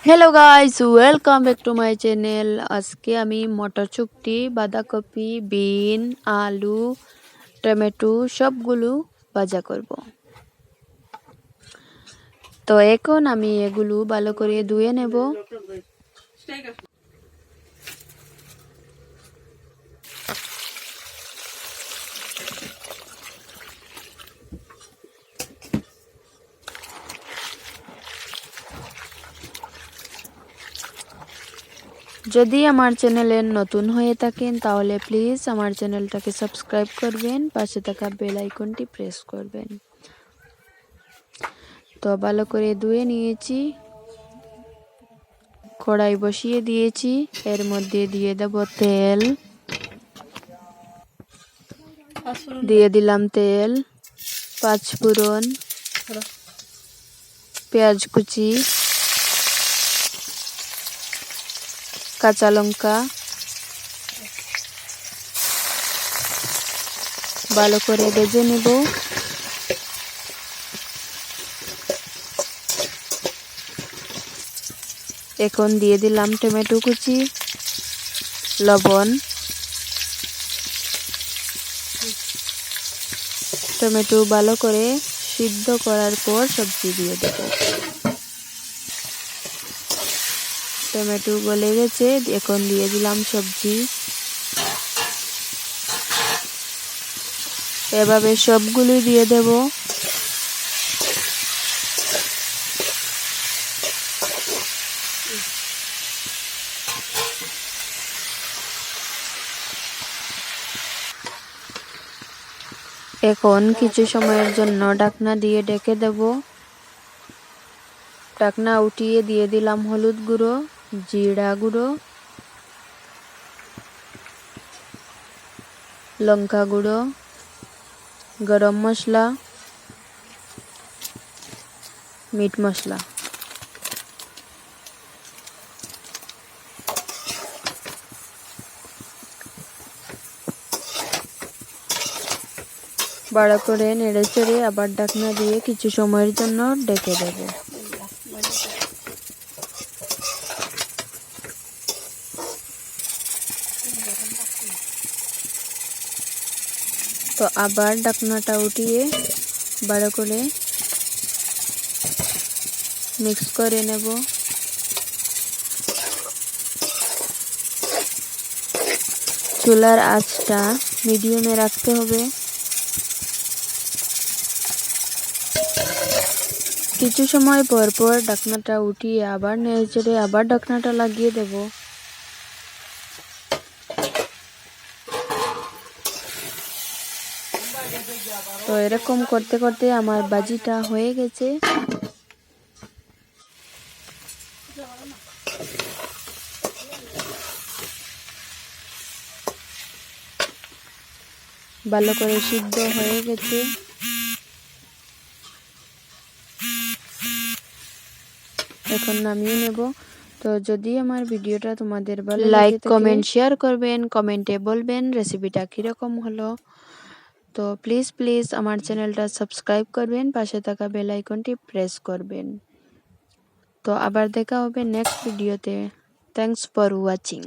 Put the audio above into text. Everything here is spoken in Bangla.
Hello guys, welcome back to my channel. আজকে আমি মটরশুঁটি, বাঁধাকপি, বিন, আলু, টমেটো সবগুলো ভাজা করব। তো এখন আমি এগুলো ভালো করে ধুয়ে নেব। যদি আমার চ্যানেলে নতুন হয়ে থাকেন তাহলে প্লিজ আমার চ্যানেলটাকে সাবস্ক্রাইব করবেন, পাশে থাকা বেল আইকনটি প্রেস করবেন। তো ভালো করে ধুয়ে নিয়েছি, কড়াই বসিয়ে দিয়েছি, এর মধ্যে দিয়ে দেব তেল, দিয়ে দিলাম তেল, পাঁচফোড়ন, পেঁয়াজ কুচি, কাঁচা লঙ্কা, ভালো করে ভেজে নেব। এখন দিয়ে দিলাম টমেটো কুচি, লবণ, টমেটো ভালো করে সিদ্ধ করার পর সবজি দিয়ে দেব। টমেটো গলে গেছে, এখন দিয়ে দিলাম সবজি। এভাবে সবগুলোই দিয়ে দেব। এখন কিছু সময়ের জন্য ঢাকনা দিয়ে ঢেকে দেব। ঢাকনা উঠিয়ে দিয়ে দিলাম হলুদ গুঁড়ো, জিরা গুঁড়ো, লঙ্কা গুঁড়ো, গরম মশলা, মিট মশলা। ভালো করে নেড়ে চেড়ে আবার ঢাকনা দিয়ে কিছু সময়ের জন্য ঢেকে দেব। তো আবার ঢাকনাটা উঠিয়ে ভালো করে মিক্স করে নেব। চুলার আঁচটা মিডিয়ামে রাখতে হবে। কিছু সময় পর পর ঢাকনাটা উঠিয়ে আবার নেড়েচেড়ে আবার ঢাকনাটা লাগিয়ে দেব। তো এরকম করতে করতে আমার ভাজিটা হয়ে গেছে। ভালো করে সিদ্ধ হয়ে গেছে। এখন নামিয়ে নেব। তো যদি আমার ভিডিওটা তোমাদের ভালো লাগে লাইক, কমেন্ট, শেয়ার করবেন, কমেন্টে বলবেন রেসিপিটা কীরকম হলো। তো প্লিজ আমার চ্যানেলটা সাবস্ক্রাইব করবেন, পাশে থাকা বেল আইকনটি প্রেস করবেন। তো আবার দেখা হবে নেক্সট ভিডিওতে। Thanks for watching.